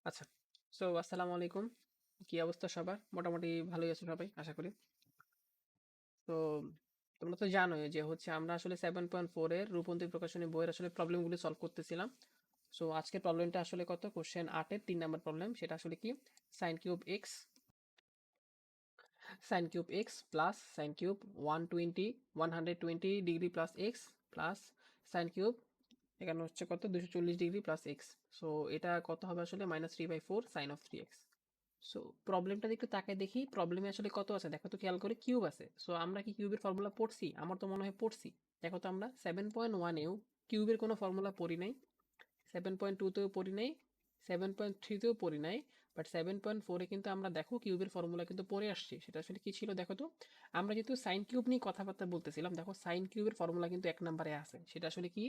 আচ্ছা, আসসালামু আলাইকুম। কি অবস্থা সবার? মোটামুটি ভালোই আছো সবাই আশা করি। তো তোমরা তো জানোই যে হচ্ছে আমরা আসলে 7.4 এর রূপন্তি প্রকাশনী বইয়ের আসলে প্রবলেমগুলো সলভ করতেছিলাম। আজকের প্রবলেমটা আসলে কত? কোশ্চেন 8 এর 3 নাম্বার প্রবলেম। সেটা আসলে কি? sin cube x plus sin cube 120 degree plus x plus sin cube এখানে হচ্ছে কত 240 ডিগ্রি প্লাস এক্স। সো এটা কত হবে আসলে -3/4 sin অফ 3x। সো প্রবলেমটা একটু তাকায় দেখি প্রবলেমে আসলে কত আছে দেখো তো খেয়াল করে কিউব আছে। সো আমরা কি কিউবের ফর্মুলা পড়ছি? আমার তো মনে হয় পড়ছি। দেখো তো আমরা 7.1 এও কিউবের কোনো ফর্মুলা পড়ি নাই, 7.2তেও পড়ি নাই, 7.3তেও পড়ি নাই, বাট 7.4-এ কিন্তু আমরা দেখো কিউবের ফর্মুলা কিন্তু পড়ে আসছি। সেটা আসলে কি ছিল দেখো তো? আমরা যেহেতু সাইন কিউব নিয়ে কথাবার্তা বলতেছিলাম, দেখো সাইন কিউবের ফর্মুলা কিন্তু 1 নম্বরে আছে। সেটা আসলে কি?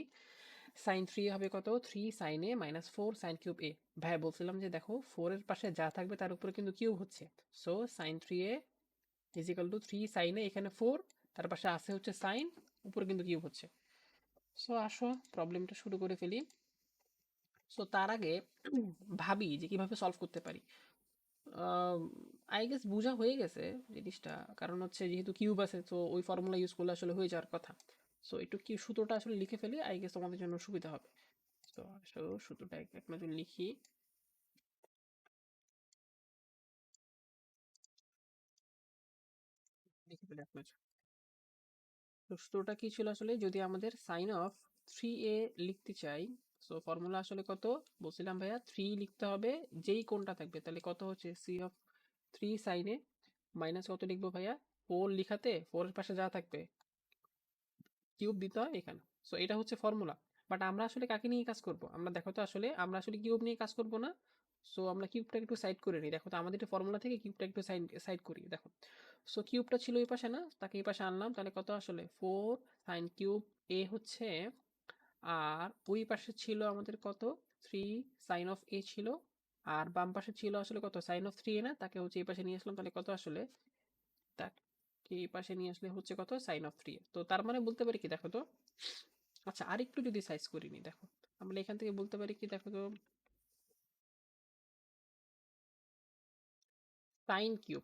সাইন থ্রি হবে কত? 3 sin a minus 4 sin cube a। ভাই বলছিলাম যে দেখো 4-এর পাশে যা থাকবে তার উপরে কিন্তু কিউব হচ্ছে। So sin 3a is equal to 3 sin a, এখানে 4, তার পাশে আছে হচ্ছে সাইন, উপরে কিন্তু কিউব হচ্ছে। সো আসো প্রবলেমটা শুরু করে ফেলি। তার আগে ভাবি যে কিভাবে সলভ করতে পারি। আই গেস বোঝা হয়ে গেছে জিনিসটা, কারণ হচ্ছে যেহেতু কিউব আছে তো ওই ফর্মুলা ইউজ করলে আসলে হয়ে যাওয়ার কথা। একটু কি সূত্রটা আসলে লিখে ফেলি, আই গেস তোমাদের জন্য সুবিধা হবে। তো আসো সূত্রটা এক নজর লিখি। লিখে ফেলি এক নজর। সূত্রটা কি ছিল আসলে? যদি আমাদের সাইন অফ 3a লিখতে চাই, ফর্মুলা আসলে কত বলছিলাম ভাইয়া? 3 লিখতে হবে যেই কোণটা থাকবে। তাহলে কত হচ্ছে? C of 3 sin a minus কত লিখবো ভাইয়া? 4 লিখাতে 4 এর পাশে যা থাকবে কিউব দিতে হয় এখানে। এটা হচ্ছে ফর্মুলা। বাট আমরা আসলে কাকে নিয়ে কাজ করব? আমরা দেখো তো আসলে আমরা আসলে কিউব নিয়ে কাজ করব না। আমরা কিউবটা একটু সাইড করে নিই। দেখো তো আমাদের ফর্মুলা থেকে কিউবটা একটু সাইড সাইড করি। দেখো, কিউবটা ছিল এই পাশে না, তাকে এই পাশে আনলাম। তাহলে কত আসলে 4 sin কিউব a হচ্ছে। আর ওই পাশে ছিল আমাদের কত? 3 sin of a ছিল। আর বাম পাশে ছিল আসলে কত? sin of 3a না, তাকে হচ্ছে এই পাশে নিয়ে আসলাম। তাহলে কত আসলে? তাকে এই পাশে নিয়ে আসলে হচ্ছে কত? sin of 3a। তো তার মানে বলতে পারি কি দেখো তো? আচ্ছা, আরেকটু যদি সাইজ করে নিই, দেখো আমরা এখান থেকে বলতে পারি কি দেখো তো? সাইন কিউব,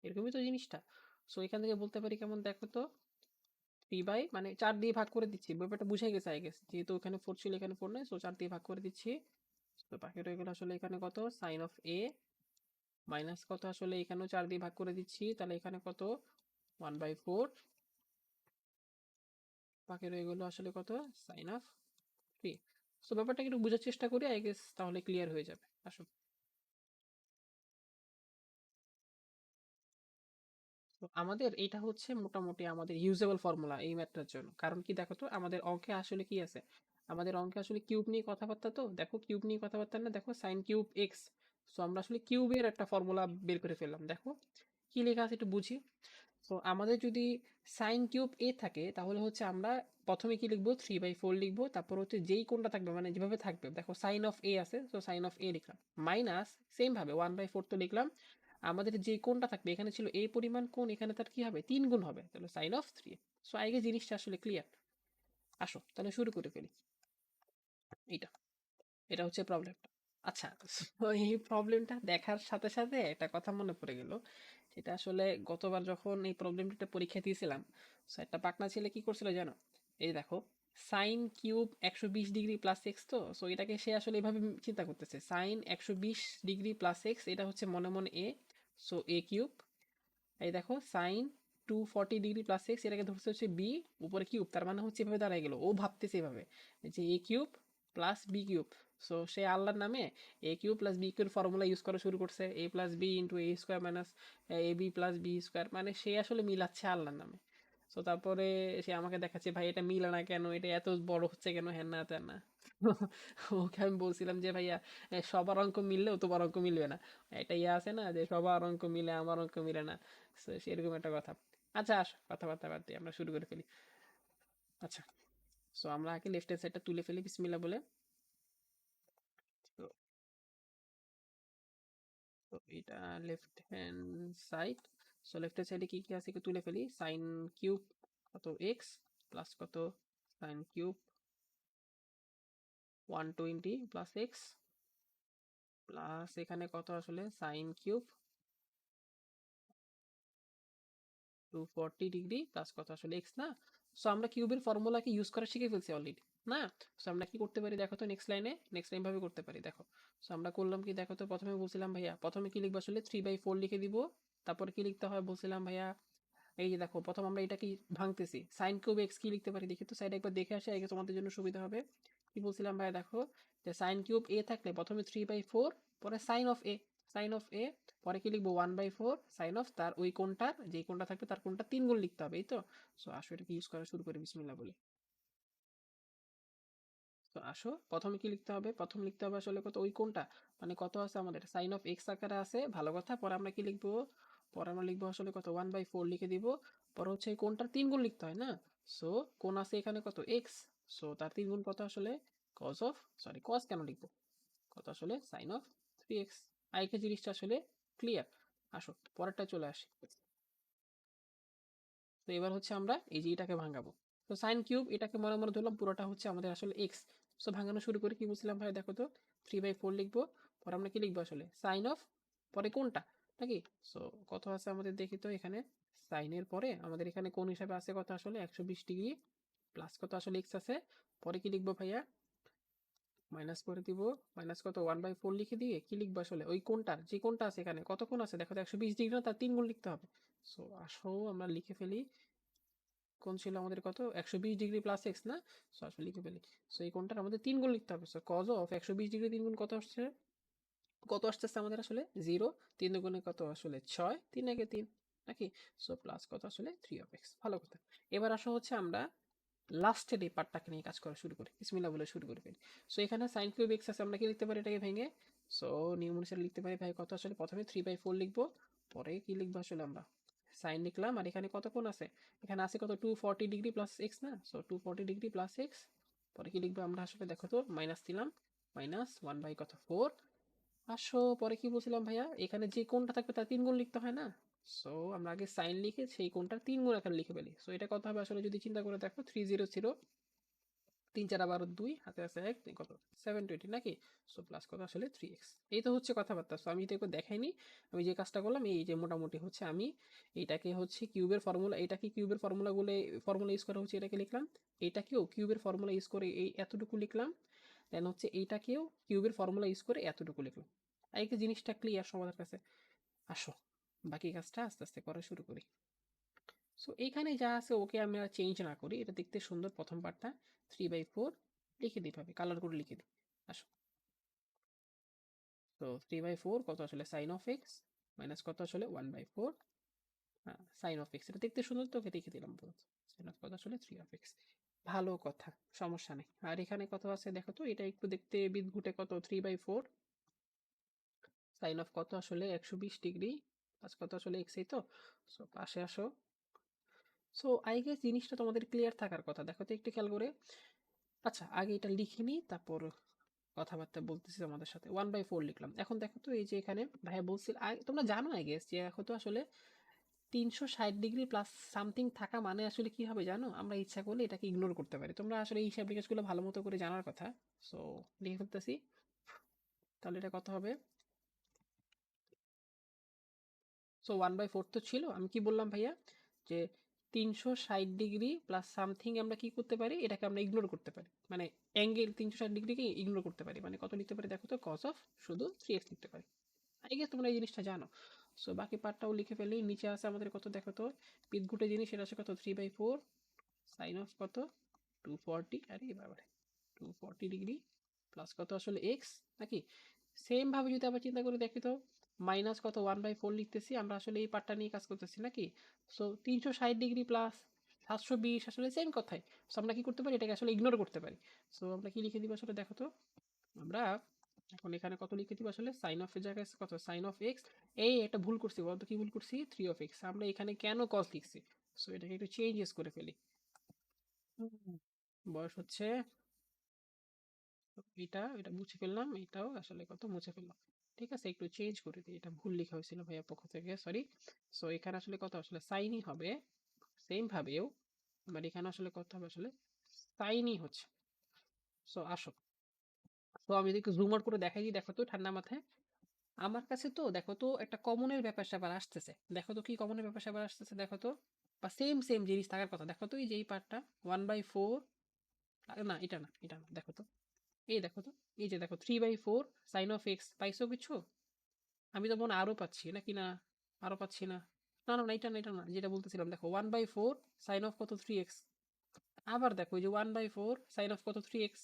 এরকমই তো জিনিসটা। এখান থেকে বলতে পারি কেমন দেখো তো? 3 বাই মানে 4 দিয়ে ভাগ করে দিচ্ছি। ব্যাপারটা বুঝে গেছে আই গেস, যেহেতু এখানে 4 ছিল এখানে 4 নাই, 4 দিয়ে ভাগ করে দিচ্ছি। তো বাকি রয়ে গেল আসলে এখানে কত? sin of a মাইনাস কত আসলে এখানেও 4 দিয়ে ভাগ করে দিচ্ছি। তাহলে এখানে কত? 1/4। বাকি রয়ে গেল আসলে কত? sin of 3। ব্যাপারটা একটু বোঝার চেষ্টা করি, আই গেস তাহলে ক্লিয়ার হয়ে যাবে। আসো, তো আমাদের এটা হচ্ছে মোটামুটি আমাদের ইউজেবল ফর্মুলা এই ম্যাথটার জন্য। কারণ কি দেখো তো, আমাদের অঙ্কে আসলে কি আছে? আমাদের অঙ্কে আসলে কিউব নিয়ে কথাবার্তা। তো দেখো কিউব নিয়ে কথাবার্তা না, দেখো সাইন কিউব এক্স। আমরা আসলে কিউবের একটা ফর্মুলা বের করে ফেললাম। দেখো কি লেখা আছে একটু বুঝি। আমাদের যদি সাইন কিউব এ থাকে তাহলে হচ্ছে আমরা প্রথমে কি লিখবো? 3/4 লিখবো। তারপর হচ্ছে যেই কোণটা থাকবে মানে যেভাবে থাকবে, দেখো সাইন অফ এ আছে, সাইন অফ এ লিখলাম। মাইনাস সেম ভাবে 1/4 তো লিখলাম। আমাদের যে কোণটা থাকবে, এখানে ছিল এ পরিমাণ কোণ, এখানে তার কি হবে? 3 গুণ হবে, তাহলে sin of 3। আগে জিনিসটা আসলে ক্লিয়ার। আসো তাহলে শুরু করে ফেলি। এইটা এটা হচ্ছে প্রবলেমটা। আচ্ছা, এই প্রবলেমটা দেখার সাথে সাথে একটা কথা মনে পড়ে গেল। সেটা আসলে গতবার যখন এই প্রবলেমটা পরীক্ষা দিয়েছিলাম, একটা পাকনা ছেলে কি করছিল জানো? এই দেখো, sine cube 120 degree plus x. তো এটাকে সে আসলে এভাবে চিন্তা করতেছে, সাইন 120 ডিগ্রি প্লাস এক্স, এটা হচ্ছে মনে মনে এ। এ কিউব। এই দেখো সাইন 240 ডিগ্রি প্লাস এক্স, এটাকে ধরছে হচ্ছে বি, উপরে কিউব, তার মানে হচ্ছে এভাবে দাঁড়ায় গেল। ও ভাবতেছে এভাবে যে A cube plus B cube. সে আল্লাহর নামে A cube plus B cube formula use করা শুরু করছে, A plus B into A square minus A B plus B square. মানে সে আসলে মিলাচ্ছে আল্লাহর নামে। তারপরে সে আমাকে দেখাচ্ছে, ভাই এটা মিলে না কেন, এটা এত বড় হচ্ছে কেন, হ্যান না ত্যান না। ওকে আমি বলছিলাম যে ভাইয়া, সবার অঙ্ক মিললেও তোমার অঙ্ক মিলবে না। এটা ইয়ে আছে না যে সবার অঙ্ক মিলে আমার অঙ্ক মিলে না। সেরকম একটা কথা। আচ্ছা আস, কথাবার্তা বাদ দিয়ে আমরা শুরু করে ফেলি। আচ্ছা, আমরা আগে লেফট হ্যান্ড সাইডটা তুলে ফেলি বিসমিল্লাহ বলে। তো এটা left hand side. Left hand সাইডে কি কি আছে একটু তুলে ফেলি। সাইন কিউব কত এক্স প্লাস কত? Sine cube 120 plus x plus এখানে কত আসলে সাইন কিউব 240 ডিগ্রি প্লাস কত আসলে এক্স না। সো আমরা কিউবের ফর্মুলাকে ইউজ করা শিখে ফেলছি অলরেডি না। সো আমরা কি করতে পারি দেখো তো, নেক্সট লাইন ভাবে করতে পারি দেখো। সো আমরা করলাম কি দেখো তো, প্রথমে বলছিলাম ভাইয়া প্রথমে কি লিখবো আসলে 3/4 লিখে দিব। তারপরে কি লিখতে হয় বলছিলাম ভাইয়া, এই যে দেখো প্রথম আমরা এটা কি ভাঙতেছি, সাইন কিউব এক্স কি লিখতে পারি দেখি তো, সাইড একবার দেখে আসে আগে তোমাদের জন্য সুবিধা হবে। কি বলছিলাম ভাইয়া দেখো, যে সাইন কিউব এ থাকলে প্রথমে 3/4, পরে সাইন অফ এ, পরে কি লিখবো 1/4 সাইন অফ তার ওই কোণটার, যে কোণটা থাকবে তার কোণটা 3 গুণ লিখতে হবে, এই তো। সো আসো এটাকে ইউজ করা শুরু করি বিসমিল্লাহ বলে। তো আসো প্রথমে কি লিখতে হবে, প্রথম লিখতে হবে আসলে কত, ওই কোণটা মানে কত আছে আমাদের সাইন অফ এক্স আকারে আছে, ভালো কথা। পরে আমরা কি লিখবো, পরে আমরা লিখবো আসলে কত 1/4 লিখে দিব। পরে হচ্ছে এই কোণটার 3 গুণ লিখতে হয় না। সো কোণ আছে এখানে কত এক্স, সো তার 3 গুণ কত আসলে কজ অফ, সরি কজ কেন লিখবো, কত আসলে সাইন অফ 3x। আইকে জিনিসটা আসলে ক্লিয়ার। আসো পরেরটা চলে আসি। তো এবার হচ্ছে আমরা এই যে এটাকে ভাঙাবো। তো সাইন কিউব এটাকে মনে মনে ধরলাম পুরোটা হচ্ছে আমাদের আসলে এক্স। সো ভাঙানো শুরু করে কি বলছিলাম ভাই দেখো তো, 3/4 লিখবো। পরে আমরা কি লিখবো আসলে সাইন অফ, পরে কোনটা নাকি। সো কত আছে আমাদের দেখি তো এখানে, সাইনের পরে আমাদের এখানে কোন হিসাবে আছে কত আসলে 120 ডিগ্রি, প্লাস কত আসলে এক্স আছে। পরে কি লিখবো ভাইয়া, মাইনাস করে দিব, মাইনাস কত 1/4 লিখে দিয়ে কি লিখবো আসলে ওই কোনটার, যে কোনটা আছে এখানে কত কোণ আছে দেখো তো 120 ডিগ্রি না, তার 3 গুণ লিখতে হবে। সো আসো আমরা লিখে ফেলি, কোণ ছিল আমাদের কত 120 ডিগ্রি প্লাস এক্স না। সো আসলে লিখে ফেলি। সো এই কোণটার আমাদের 3 গুণ লিখতে হবে। সো কজ অফ 120 ডিগ্রি 3 গুণ কত আসছে, কত আসতেছে আমাদের আসলে 0। 3 দুগুণে কত আসলে 6, 3 একে 3 নাকি। সো প্লাস কত আসলে 3 of x, ভালো কথা। এবার আসা হচ্ছে আমরা লাস্টের এই পার্টটাকে নিয়ে কাজ করা শুরু করি, বিসমিল্লাহ বলে শুরু করে ফেলি। সো এখানে সাইন কিউব এক্স আছে, আমরা কি লিখতে পারি এটাকে ভেঙে। সো নিয়ম অনুসারে লিখতে পারি ভাই কত আসলে, প্রথমে 3/4 লিখবো, পরে কি লিখবো আসলে আমরা সাইন লিখলাম। আর এখানে কত কোণ আছে, এখানে আছে কত 240 ডিগ্রি প্লাস এক্স না। সো 240 ডিগ্রি প্লাস এক্স, পরে কি লিখবো আমরা আসলে দেখো তো, মাইনাস দিলাম, মাইনাস 1/4। আসো পরে কি বলছিলাম ভাইয়া, এখানে যে কোণটা থাকবে তার 3 গুণ লিখতে হয় না। সো আমরা আগে সাইন লিখে সেই কোণটার 3 গুণ আকারে লিখে ফেলি। সো এটা কত হবে আসলে যদি চিন্তা করে দেখো, 300, 3 4 12 2, হাতে আছে 1, কত 720 নাকি। সো প্লাস কত আসলে 3x। এই তো হচ্ছে কথাবার্তা। সো আমি এটা একটু দেখাইনি, আমি যে কাজটা করলাম এই যে মোটামুটি হচ্ছে আমি এইটাকে হচ্ছে কিউবের ফর্মুলা, এটাকে কিউবের ফর্মুলাগুলো ফর্মুলা ইউজ করা হচ্ছে এটাকে লিখলাম, এইটাকেও কিউবের ফর্মুলা ইউজ করে এই এতটুকু লিখলাম, দেন হচ্ছে এইটাকেও কিউবের ফর্মুলা ইউজ করে এতটুকু লিখলাম। এই যে জিনিসটা ক্লিয়ার সবার কাছে। আসো বাকি কাজটা আস্তে আস্তে করা শুরু করি। সো এইখানে যা আছে ওকে আমি আর চেঞ্জ না করি, এটা দেখতে সুন্দর প্রথম পার্টটা। 3/4 লিখে দিই ভাবে, কালার করে লিখে দিই। আসো, তো 3/4 কত আসলে সাইন অফ এক্স, মাইনাস কত আসলে 1/4, হ্যাঁ সাইন অফ এক্স, এটা দেখতে সুন্দর তোকে লিখে দিলাম পুরো। সাইন অফ কত আসলে 3 of x, ভালো কথা, সমস্যা নেই। আর এখানে কত আছে দেখো তো, এটা একটু দেখতে বিদঘুটে, কত 3/4 সাইন অফ কত আসলে 120 ডিগ্রি প্লাস কত আসলে এক্স, এই তো। সো পাশে আসো। সো আই গেস জিনিসটা তোমাদের ক্লিয়ার থাকার কথা, দেখো তো একটু খেয়াল করে। আচ্ছা আগে এটা লিখে নিই, তারপর কথাবার্তা বলতেছি তোমাদের সাথে। 1/4 লিখলাম, এখন দেখো তো এই যে এখানে ভাইয়া বলছিল তোমরা জানো আই গেস যে এখন তো আসলে 360 ডিগ্রি প্লাস সামথিং থাকা মানে আসলে কি হবে জানো, আমরা ইচ্ছা করলে এটাকে ইগনোর করতে পারি। তোমরা আসলে এই হিসাব নিকাশগুলো ভালো মতো করে জানার কথা। সো লিখে ফেলতেছি, তাহলে এটা কত হবে। সো 1/4 তো ছিল, আমি কি বললাম ভাইয়া, যে 360 ডিগ্রি প্লাস সামথিং আমরা কি করতে পারি, এটাকে আমরা ইগনোর করতে পারি, মানে অ্যাঙ্গেল 360 ডিগ্রিকে ইগনোর করতে পারি, মানে কত লিখতে পারি দেখো তো, কস অফ শুধু 3x লিখতে পারি। আই গেস তোমরা এই জিনিসটা জানো। সো বাকি পার্টটাও লিখে ফেলি, নিচে আছে আমাদের কত দেখো তো, পিতগুটে জিনিস, এটা আছে কত 3/4 সাইন অফ কত 240, আরে বাবারে 240 ডিগ্রি প্লাস কত আসলে এক্স নাকি। সেম ভাবে যদি আবার চিন্তা করে দেখি তো, মাইনাস কত 1/4 লিখতেছি, আমরা আসলে এই পার্টটা নিয়ে কাজ করতেছি নাকি। সো 360 ডিগ্রি প্লাস 720, আসলে সেম কথাই। সো আমরা কি করতে পারি, এটাকে আসলে ইগনোর করতে পারি। সো আমরা কি লিখে দিব আসলে দেখো তো, আমরা এখন এখানে কত লিখে দিব আসলে, সাইন অফ এর জায়গায় কত সাইন অফ এক্স। এই একটা ভুল করছি বলতো, কি ভুল করছি, 3 of x, আমরা এখানে কেন কস লিখছি। সো এটাকে একটু চেঞ্জেস করে ফেলি। হুম। বয়স হচ্ছে, এটা এটা মুছে ফেললাম, এটাও আসলে কত মুছে ফেললাম। ঠিক আছে, একটু চেঞ্জ করে দিই, এটা ভুল লেখা হয়েছিল ভাইয়া পক্ষ থেকে, সরি। সো এখানে আসলে কত আসলে সাইনই হবে, সেম ভাবেও বাট এখানে আসলে কত হবে আসলে সাইনই হচ্ছে। সো আসো, তো আমি যদি একটু জুম আউট করে দেখাই দিই দেখো তো ঠান্ডা মাথায়। আমার কাছে তো দেখো তো একটা কমনের ব্যাপার স্যাপার আসতেছে, দেখো তো কি কমনের ব্যাপার স্যাপার আসতেছে, দেখো তো, বা সেম সেম জিনিস থাকার কথা, দেখো তো এই যে এই পার্টটা 1/4, না এটা না, এটা না, দেখো তো, এই দেখো তো, এই যে দেখো 3/4 সাইন অফ এক্স, পাইছো কিছু? আমি তো মনে হয় আরো পাচ্ছি নাকি, না আরো পাচ্ছি না, না না না, এটা না, এটা না, যেটা বলতেছিলাম, দেখো 1/4 সাইন অফ কত 3x, আবার দেখো এই যে 1/4 সাইন অফ কত 3x,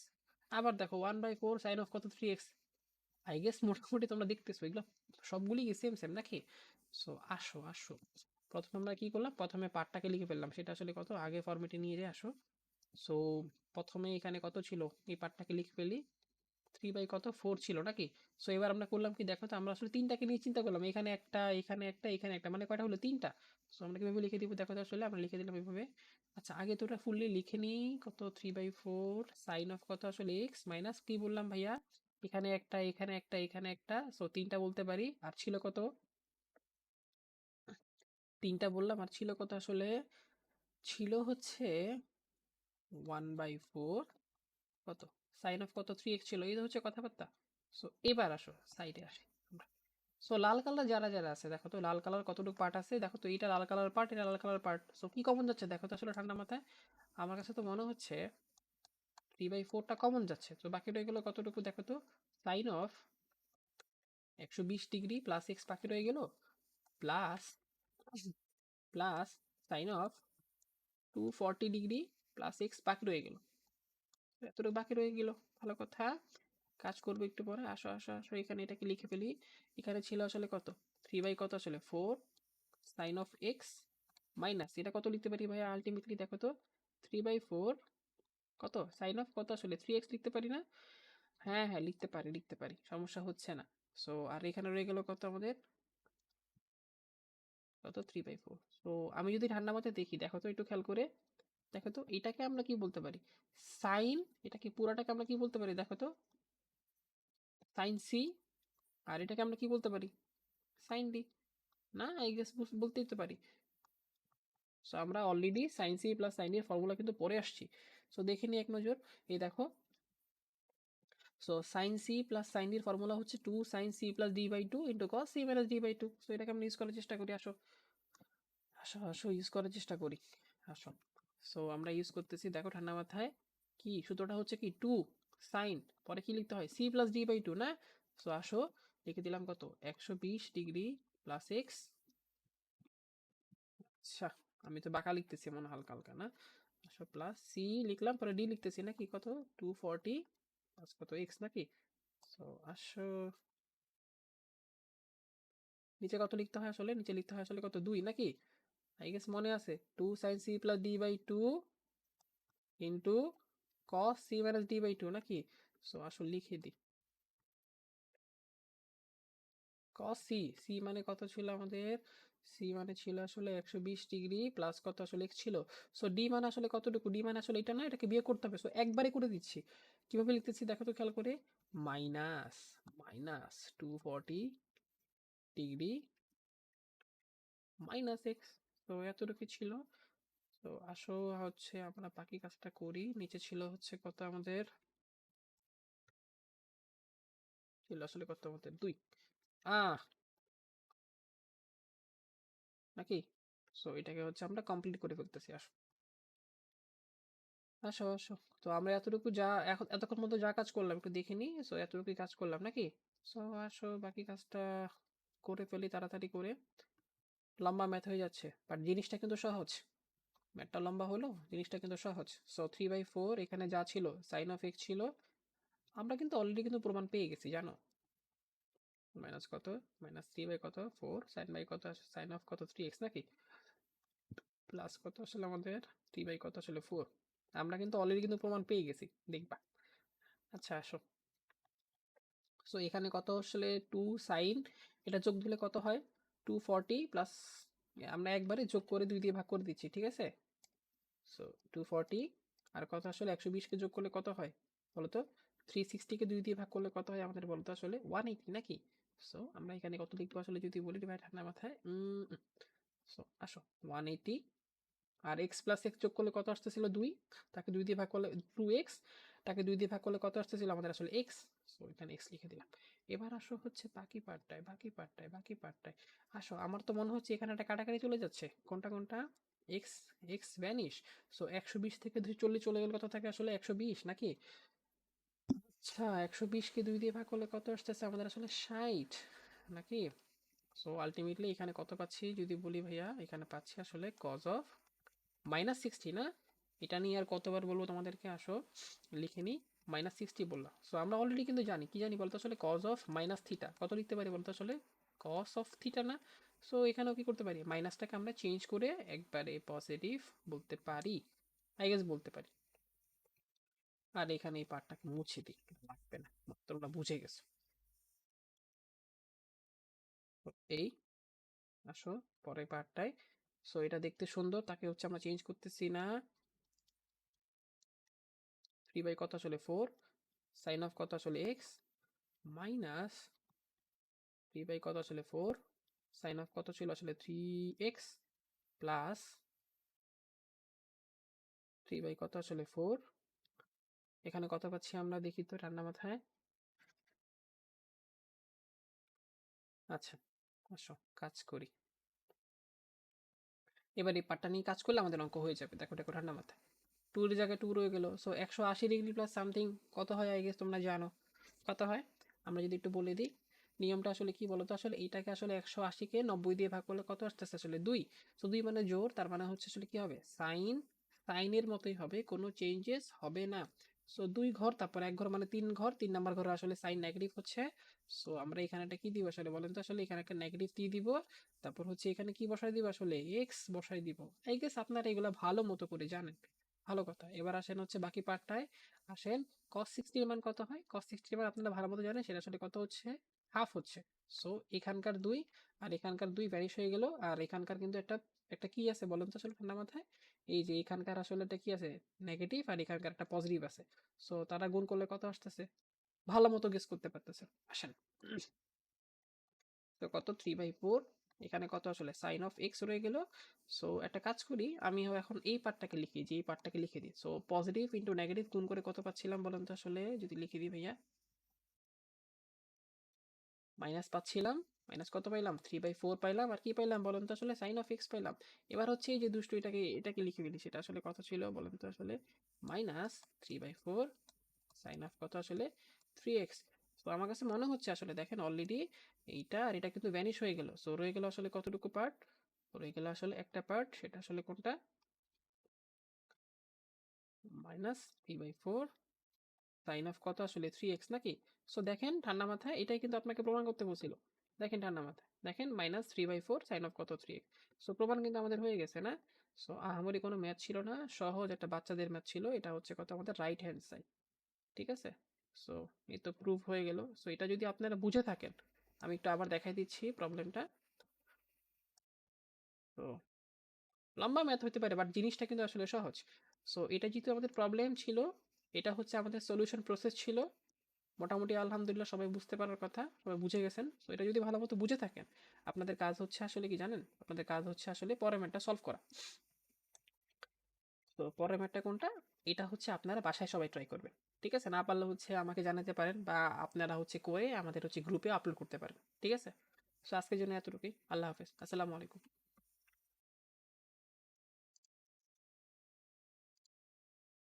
আবার দেখো 1/4 সাইন অফ কত 3x। আই গেস মোটামুটি তোমরা দেখতেছো এগুলো সবগুলি সেম সেম নাকি? সো আসো আসো, প্রথমে আমরা কি করলাম, প্রথমে পার্টটাকে লিখে ফেললাম, সেটা আসলে কত আগে ফরম্যাটে নিয়ে যে আসো। সো প্রথমে এখানে কত ছিল, এই পার্টটাকে লিখে ফেলি, 3/4 ছিল নাকি? সো এবার আমরা করলাম কি, দেখো তো আমরা আসলে তিনটাকে নিয়ে চিন্তা করলাম, এখানে একটা, এখানে একটা, এখানে একটা, মানে কয়টা হলো, তিনটা। সো আমরা কিভাবে লিখে দিব, দেখো তো আসলে আমরা লিখে দিলাম এভাবে। আচ্ছা আগে তো ওটা ফুললি লিখে নিই, কত 3/4 সাইন অফ কত আসলে এক্স মাইনাস কি বললাম ভাইয়া, এখানে একটা, এখানে একটা, এখানে একটা, সো তিনটা বলতে পারি, আর ছিল কত, তিনটা বললাম, আর ছিল কত আসলে, ছিল হচ্ছে 1/4 কত সাইন অফ কত 3x ছিল, এই তো হচ্ছে কথাবার্তা। সো এবার আসো সাইডে আসি আমরা। সো লাল কালার যারা যারা আছে, দেখো তো লাল কালার কতটুকু পার্ট আছে, দেখো তো এটা লাল কালার পার্ট, এটা লাল কালার পার্ট, সো কি কমন যাচ্ছে দেখো তো আসলে ঠান্ডা মাথায়, আমার কাছে তো মনে হচ্ছে 3/4টা কমন যাচ্ছে, তো বাকি রয়ে গেল কতটুকু, দেখো তো sine of 120 degree plus x বাকি রয়ে গেল, plus plus sine of 240 degree plus x বাকি রয়ে গেল, এতটুকু বাকি রয়ে গেল, ভালো কথা। কাজ করবো একটু পরে, আসো আসো আসো, এখানে এটাকে লিখে ফেলি, এখানে ছিল আসলে কত, 3/কত আসলে 4 সাইন অফ এক্স মাইনাস, এটা কত লিখতে পারি ভাইয়া আলটিমেটলি, দেখো তো 3/4 কত সাইন অফ কত আসলে 3x লিখতে পারি না? হ্যাঁ হ্যাঁ লিখতে পারি, লিখতে পারি, সমস্যা হচ্ছে না। সো আর এখানে রয়ে গেল কত আমাদের, কত 3/4। সো আমি যদি ঠান্ডা মাথায় দেখি, দেখো তো একটু খেয়াল করে, দেখো তো এটাকে আমরা কি বলতে পারি, সাইন, এটা কি পুরাটাকে আমরা কি বলতে পারি, দেখো তো সাইন সি, আর এটাকে আমরা কি বলতে পারি, সাইন ডি, না আই গেস বলতেই তো পারি। সো আমরা already sine C plus sine এর ফর্মুলা কিন্তু পড়ে আসছি। সো দেখে নিই এক নজর, এই দেখো, so sine C plus sine এর ফর্মুলা হচ্ছে 2 sin c + d/2 into cos C minus d/2। So এটাকে আমরা ইউজ করার চেষ্টা করি, আসো আসো আসো ইউজ করার চেষ্টা করি, আসো। সো আমরা ইউজ করতেছি, দেখো ঠান্ডা মাথায়, কি সূত্রটা হচ্ছে কি, টু সাইন, পরে কি লিখতে হয়, c + d/2 না? সো আসো লিখে দিলাম কত, 120 ডিগ্রি প্লাস এক্স, আচ্ছা আমি তো বাঁকা লিখতেছি মনে হয় হালকা হালকা, না আসো প্লাস সি লিখলাম, পরে ডি লিখতেছি নাকি, কত 240 প্লাস কত এক্স নাকি। সো আসো নিচে কত লিখতে হয় আসলে, নিচে লিখতে হয় আসলে কত, 2 নাকি, আই গেস মনে আছে, 2 sin c + d/2 into cos c - d/2 নাকি। সো আসলে লিখে দিই, cos c, c মানে কত ছিল আমাদের, c মানে ছিল আসলে 120 ডিগ্রি প্লাস কত আসলে x ছিল। সো d মানে আসলে কতটুকু, d মানে আসলে এটা না, এটাকে বিয়োগ করতে হবে, সো একবারে করে দিচ্ছি, কিভাবে লিখতেছি দেখো তো খেয়াল করে, minus minus 240 degree minus x, তো এতটুকু ছিল। তো আসো হচ্ছে আমরা বাকি কাজটা করি, নিচে ছিল হচ্ছে কত আমাদের, ছিল আসলে কত আমাদের 2, আহ নাকি। সো এটাকে হচ্ছে আমরা কমপ্লিট করে ফেলতেছি, আসো আসো আসো। তো আমরা এতটুকু যা এখন এতক্ষণ মতো যা কাজ করলাম একটু দেখে নিই, সো এতটুকুই কাজ করলাম নাকি। সো আসো বাকি কাজটা করে ফেলি তাড়াতাড়ি করে, লম্বা ম্যাথ হয়ে যাচ্ছে বাট জিনিসটা কিন্তু সহজ, ম্যাথটা লম্বা হলো জিনিসটা কিন্তু সহজ। সো 3/4 এখানে যা ছিল সাইন অফ এক্স ছিল, আমরা কিন্তু অলরেডি কিন্তু প্রমাণ পেয়ে গেছি জানো, মাইনাস কত, মাইনাস 3/4 সাইন বাই কত, সাইন অফ কত 3x নাকি, প্লাস কত আসলে আমাদের 3/কত আসলে 4, আমরা কিন্তু অলরেডি কিন্তু প্রমাণ পেয়ে গেছি, দেখবা। আচ্ছা আসো, সো এখানে কত আসলে 2 সাইন, এটা যোগ দিলে কত হয়, 240 প্লাস, আমরা একবারে যোগ করে 2 দিয়ে ভাগ করে দিচ্ছি, ঠিক আছে। সো 240 আর কত আসলে 120কে যোগ করলে কত হয় বলো তো, 360কে 2 দিয়ে ভাগ করলে কত হয় আমাদের বলো তো আসলে 180 নাকি। সো আমরা এখানে কত লিখবো আসলে যদি বলি ভাই ঠান্ডা মাথায়, সো আসো 180, আর এক্স প্লাস এক্স যোগ করলে কত আসতেছিল 2, তাকে 2 দিয়ে ভাগ করলে 2x, তাকে 2 দিয়ে ভাগ করলে কত আসতেছিল আমাদের আসলে এক্স। সো এখানে এক্স লিখে দিলাম। এবার আসো হচ্ছে বাকি পার্টটায় আসো। আমার তো মনে হচ্ছে এখানে একটা কাটাকাটি চলে যাচ্ছে। কোনটা কোনটা? X x vanish. সো 120 থেকে 240 চলে গেলে কত থাকে আসলে? 120 নাকি? আচ্ছা, 120 কে 2 দিয়ে ভাগ করলে কত আসতেছে আমাদের আসলে? 60 নাকি? সো আলটিমেটলি এখানে কত পাচ্ছি যদি বলি ভাইয়া? এখানে পাচ্ছি আসলে কজ অফ -60 না? এটা নিয়ে আর কতবার বলবো তোমাদেরকে? আসো লিখে নিই। -60 বললাম। সো আমরা অলরেডি কিন্তু জানি, কি জানি বলতো আসলে? Cos of minus theta. কত লিখতে পারি বলতো আসলে? কস অফ থিটা না? সো এখানেও কি করতে পারি? মাইনাসটাকে আমরা চেঞ্জ করে একবারে পজিটিভ বলতে পারি, আই গেস বলতে পারি। আর এখানে এই পার্টটাকে মুছে দিই, লাগবে না, তোমরা বুঝে গেছো। তো এই আসো পরের পার্টটায়। সো এটা দেখতে সুন্দর, তাকে হচ্ছে আমরা চেঞ্জ করতেছি না। 3 বাই কত আসলে? 4 সাইন অফ কত আসলে? এক্স মাইনাস 3 বাই কত আসলে? 4 সাইন অফ কত ছিল আসলে? 3x প্লাস 3 বাই কত আসলে? 4। এখানে কত পাচ্ছি আমরা দেখি তো ঠান্ডা মাথায়। আচ্ছা, আসো কাজ করি। এবার এই পার্টটা নিয়ে কাজ করলে আমাদের অঙ্ক হয়ে যাবে। দেখো দেখো ঠান্ডা মাথায়, 2 এর জায়গায় 2 রয়ে গেল। সো 180 ডিগ্রি প্লাস সামথিং কত হয়? আই গেস তোমরা জানো কত হয়। আমরা যদি একটু বলে দিই নিয়মটা আসলে কি বলতো? আসলে এইটাকে আসলে 180-কে 90 দিয়ে ভাগ করলে কত আসতেছে আসলে? 2। সো 2 মানে জোর, তার মানে হচ্ছে আসলে কি হবে? সাইনের মতোই হবে, কোনো চেঞ্জেস হবে না। সো 2 ঘর, তারপর 1 ঘর মানে 3 ঘর, 3 নাম্বার ঘরে আসলে সাইন নেগেটিভ হচ্ছে। সো আমরা এখানে একটা কি দিব আসলে বলেন তো? আসলে এখানে একটা নেগেটিভ দিয়ে দিব। তারপর হচ্ছে এখানে কি বসাই দিব আসলে? এক্স বসাই দিব। আই গেস আপনারা এগুলা ভালো মতো করে জানেন। ভালো কথা। এবার আসেন হচ্ছে বাকি পার্টটায়। আসেন cos 60 এর মান কত হয়? cos 60 এর মান আপনারা ভালো মতো জানেন, সেটা আসলে কত হচ্ছে? হাফ হচ্ছে। সো এখানকার 2 আর এখানকার 2 ভ্যানিশ হয়ে গেল। আর এখানকার কিন্তু একটা একটা কি আছে বলেন তো আসলে ঠান্ডা মাথায়? এই যে এখানকার আসলে এটা কি আছে? নেগেটিভ, আর এখানকার একটা পজিটিভ আছে। সো তারা গুণ করলে কত আসতেছে? ভালো মতো গেস করতে পারতেছে। আসেন। তো কত? 3/4। এখানে কত আসলে? সাইন অফ এক্স রয়ে গেল। সো একটা কাজ করি, আমি এখন এই পার্টটাকে লিখি, যে এই পার্টটাকে লিখে দিই। সো পজিটিভ ইন্টু নেগেটিভ গুণ করে কত পাচ্ছিলাম বলেন তো আসলে? যদি লিখে দিই ভাইয়া, মাইনাস পাচ্ছিলাম। মাইনাস কত পাইলাম? 3/4 পাইলাম। আর কি পাইলাম বলেন তো আসলে? সাইন অফ এক্স পাইলাম। এবার হচ্ছে এই যে দুষ্টু, এটাকে লিখে ফেলি। সেটা আসলে কত ছিল বলেন তো আসলে? -3/4 সাইন অফ কত আসলে? 3x। তো আমার কাছে মনে হচ্ছে আসলে দেখেন অলরেডি এইটা আর এটা কিন্তু ভ্যানিশ হয়ে গেল। সো রয়ে গেল আসলে কতটুকু পার্ট? রয়ে গেল আসলে একটা পার্ট, সেটা আসলে কোনটা? -3/4 সাইন অফ কত আসলে? 3x নাকি? সো দেখেন ঠান্ডা মাথায়, এটাই কিন্তু আপনাকে প্রমাণ করতে বলছিল। দেখেন ঠান্ডা মাথায়, দেখেন -3/4 সাইন অফ কত? 3x। সো প্রমাণ কিন্তু আমাদের হয়ে গেছে না? সো আহামরি কোনো ম্যাথ ছিল না, সহজ একটা বাচ্চাদের ম্যাথ ছিল। এটা হচ্ছে কত আমাদের? Right hand side. ঠিক আছে? সো এই তো প্রুভ হয়ে গেল। সো এটা যদি আপনারা বুঝে থাকেন, আমি একটু আবার দেখাই দিচ্ছি প্রবলেমটা। তো লম্বা ম্যাথ হতে পারে, বাট জিনিসটা কিন্তু আসলে সহজ। সো এটা যেহেতু আমাদের প্রবলেম ছিল, এটা হচ্ছে আমাদের সলিউশন প্রসেস ছিল। মোটামুটি আলহামদুলিল্লাহ সবাই বুঝতে পারার কথা, সবাই বুঝে গেছেন। সো এটা যদি ভালো মতো বুঝে থাকেন, আপনাদের কাজ হচ্ছে আসলে কি জানেন? আপনাদের কাজ হচ্ছে আসলে পরের ম্যাথটা সলভ করা। তো পরের ম্যাথটা কোনটা? এটা হচ্ছে আপনারা বাসায় সবাই ট্রাই করবেন। ঠিক আছে? না পারলে হচ্ছে আমাকে জানাতে পারেন, বা আপনারা হচ্ছে করে আমাদের হচ্ছে গ্রুপে আপলোড করতে পারেন। ঠিক আছে? সো আজকের জন্য এতটুকুই। আল্লাহ হাফেজ। আসসালামু আলাইকুম।